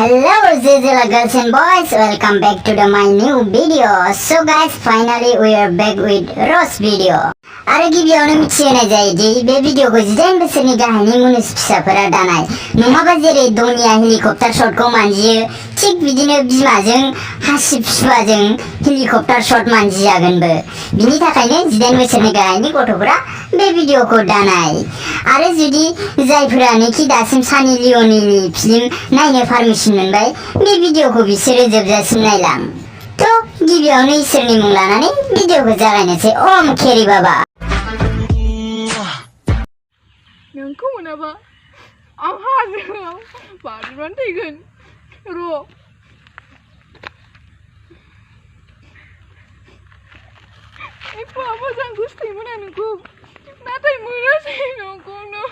Hello Zizila girls and boys, welcome back to my new video. So guys, finally we are back with Rose video. आरो गिबियावनो मिथिहोनाय जायोदि बे भिडिअखौ 18 बोसोरनि गाहायनि मुनुस फिसाफोरा दानाय नङाबा जेरै दनिया हेलिकप्टार शटखौ मानजियो थिग बिदिनो बिमाजों हासिब सुवाजों हेलिकप्टार शट मानजिजागोनबो बिनि थाखायनो 18 बोसोरनि गाहायनि गथ'फोरा बे भिडिअखौ दानाय आरो जुदि जायफोरानोखि दासिम सानि लिय'ननि फिल्म नायनो पारमिसन मोनबाय बे भिडिअखौ बिसोरो जोबजासिम नायलां थ' गिबियावनो इसोरनि मुं लानानै भिडिअखौ जागायनोसै ओम केरि बाबा नोंखौ मोनाबा आं हाजोआव बारनानै थैगोन र' एफा मोजां गोसोथोयोमोन आं नोंखौ नाथाय मोनासै नोंखौनो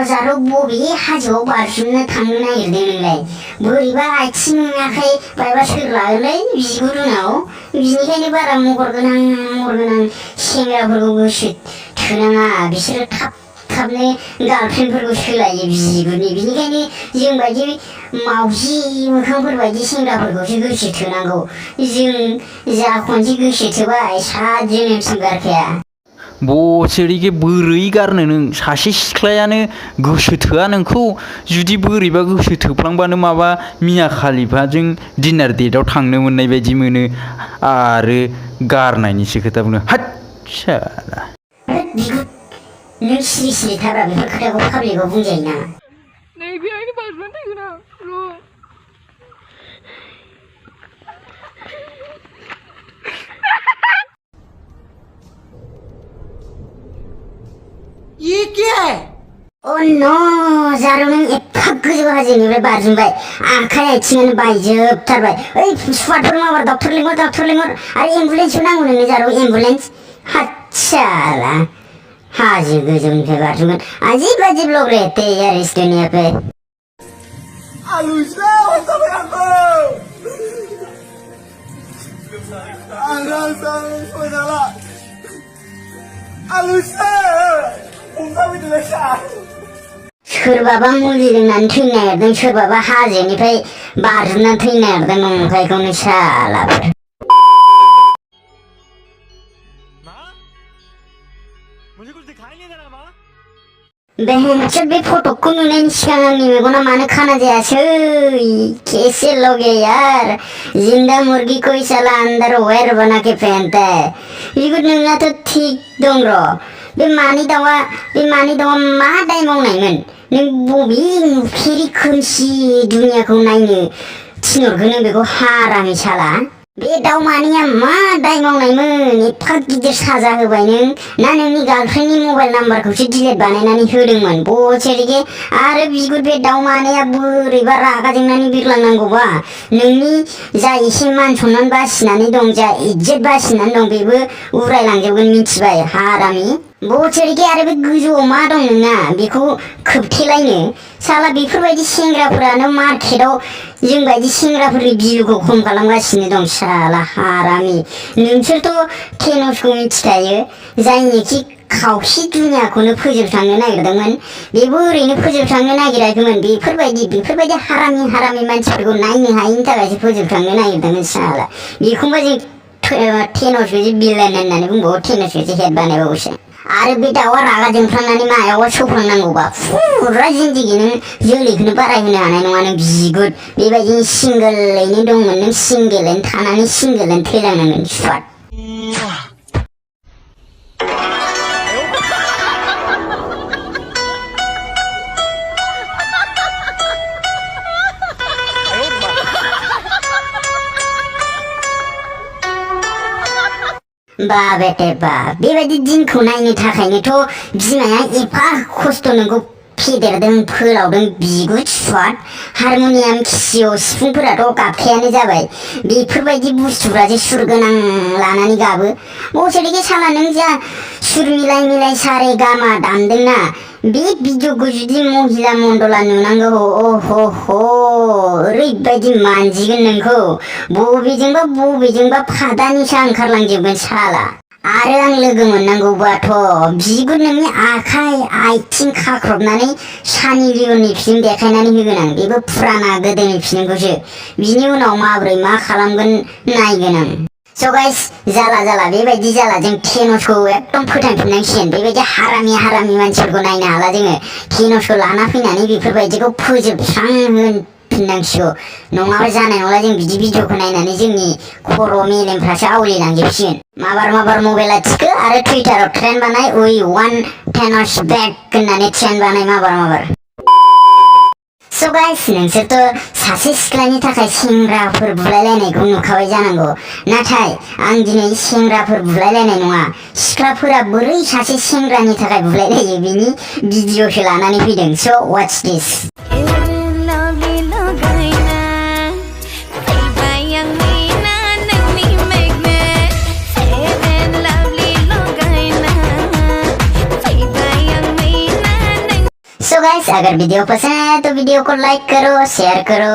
जारौ बबे हाजोआव बारजुमनो थांनो नागिरदों नोंलाय बोरैबा आथिं आखाइ बायबा सोरलालै बिगुरुनाव बिनिखायनो बारा महर गोनां सेंग्राफोरखौ गोसो थोनाङा बिसोरो थाबनो गार्लफ्रेन्डफोरखौ सोलायो बिगुरनि बिनिखायनो जोंबायदि मावजि मोखांफोरबायदि सेंग्राफोरखौसो गोसो थोनांगौ जों जा खनसे गोसो थोबाय सात जोनोमसिम गारखाया बसेरिगे बोरै गारनो नों सासे सिख्लायानो गोसो थोआ नोंखौ जुदि बोरैबा गोसो थोफ्लांबानो माबा मिया खालिफाजों डिनार डेटआव थांनो मोननाय बायदि मोनो आरो गारनायनिसो खोथा बुङो हाट साला नों सिरि थाब्रा बेफोर खोथाखौ पाब्लिकआव बुंजायो नामा नै बेहायनो बारनानै थैगोन आं र' ये क्या है? Oh no, जारौ नों एफा गोजौ हाजोनिफ्राय बारजुमबाय आखाइ आथिङानो बायजोबथारबाय ओइ सुवादफोर माबार डक्टर लिंहर आरो एम्बुलेन्सबो नांगौ नोंनो जारौ एम्बुलेन्स हातसाला हाजो गोजौनिफ्राय बारजुमगोन अजीब अजीब लोग रहते हैं यार इस दुनिया Pay Alusa, sama aku. Alusa, saudara. Alusa. सोरबाबा मुलि लोंनानै थैनो नागिरदों सोरबाबा हाजोनिफ्राय बारजुमनानै थैनो नागिरदों नंखायखौनो सालाफोर बे फटकखौ नुनायनि सिगां आंनि मेगना मानो खाना जायासै कैसे लोग हैं यार जिंदा मुर्गी को साला अंदर वेयर बना के पहनता है बिगुर नोंनाथ' थिग दं र' बे मानि दाउआ मा दाय मावनायमोन नों बबे नुफेरि खोमसि दुनियाखौ नायनो थिनहरगोन नों बेखौ हारामि साला बे दाउ मानैया मा दाय मावनायमोन एफा गिदिर साजा होबाय नों ना नोंनि गार्लफ्रेन्डनि मबाइल नाम्बारखौसो डिलिट बानायनानै होदोंमोन बसेरिगे आरो बिगुर बे दाउ मानैया बोरैबा रागा जोंनानै बिरलांनांगौबा नोंनि जा एसे मान सनमान बासिनानै दं जा इज्जत बासिनानै दं बेबो उरायलांजोबगोन मिथिबाय हारामि बसेरिगे आरो बे गोजौआव मा दं नोंना बेखौ खोबथेलायनो साला बेफोरबायदि सेंग्राफोरानो मार्केटआव जोंबायदि सेंग्राफोरनि भिउखौ खम खालामगासिनो दं साला हारामि नोंसोरथ' टेनसखौ मिथिखायो जायनिखि खावसे दुनियाखौनो फोजोबस्रांनो नागिरदोंमोन बेबो ओरैनो फोजोबस्रांनो नागिराखैमोन बेफोरबायदि हारामि मानसिफोरखौ नायनो हायिनि थाखायसो फोजोबस्रांनो नागिरदोंमन साला बेखौबा जों टेनसखौसो बिलेन होननानै बुंबावो टेनसखौसो हेड बानायबावोसो आरो बे दाउआ रागा जोंफ्लांनानै मायावबा सौफ्लांनांगौबा फुरा जिन्दगि नों जोलैखौनो बारायहोनो हानाय नङा नों बिगुर बेबायदिनो सिंगोलैनो दंमोन नों सिंगेलैनो थानानै सिंगेलैनो थैलांनांगोन सुवाद बा बेटे बा बेबायदि दिनखौ नायनो थाखायनोथ' बिमाया एफा खस्थ' नोंखौ फेदेरदों फोलावदों बिगुर सुवाद हारम'नियाम किसिअ सिफुंफोराथ' गाबखायानो जाबाय बेफोरबायदि बुस्थुफ्रासो सुर गोनां लानानै गाबो बसेरिगे साला नों जा सुर मिलाय सारे गामा दामदोंना बे भिडिअखौ जुदि महिला मण्डला नुनांगौ अह ओरैबायदि मानजिगोन नोंखौ बबेजोंबा फादानिसा ओंखारलांजोबगोन साला आरो आं लोगो मोननांगौबाथ' बिगुर नोंनि आखाइ आथिं खाख्रबनानै सानि लियननि फिल्म देखायनानै होगोन आं बेबो फुराना गोदोनि फिल्मखौसो बिनि उनाव माबोरै मा खालामगोन नायगोन आं स' गाइस जाला बेबायदि जाला जों थेन'सखौ एकदम फोथांफिननांसिगोन बेबायदि हारामि मानसिफोरखौ नायनो हाला जोङो थेन'सखौ लाना फैनानै बेफोरबायदिखौ फोजोबस्रांहोफिननांसिगौ नङाबा जानाय नंला जों बिदि भिडिअखौ नायनानै जोंनि खर' मेलेमफ्रासो आवलिलांजोबसिगोन माबार मबाइला थिखो आरो टुइटाराव ट्रेन्ड बानाय उइ वान थेन'स बेक होननानै ट्रेन्ड बानाय माबार स' गाइस नोंसोरथ' सासे सिख्लानि थाखाय सेंग्राफोर बुलायलायनायखौ नुखाबाय जानांगौ नाथाय आं दिनै सेंग्राफोर बुलायलायनाय नङा सिख्लाफोरा बोरै सासे सेंग्रानि थाखाय बुलायलायो बिनि भिडिअसो लानानै फैदों स' वाच दिस So guys, अगर वीडियो पसंद आया तो वीडियो को लाइक करो, शेयर करो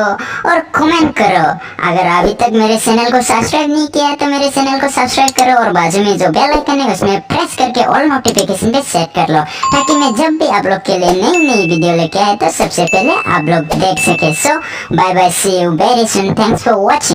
और कमेंट करो। अगर अभी तक मेरे चैनल को सब्सक्राइब नहीं किया है तो मेरे चैनल को सब्सक्राइब करो और बाजू में जो बेल आइकन है उसमें प्रेस करके ऑल नोटिफिकेशन पे सेट कर लो ताकि मैं जब भी आप लोग के लिए नई वीडियो लेके आए तो सबसे पहले आप लोग देख सके। So bye bye, see you very soon, thanks for watching.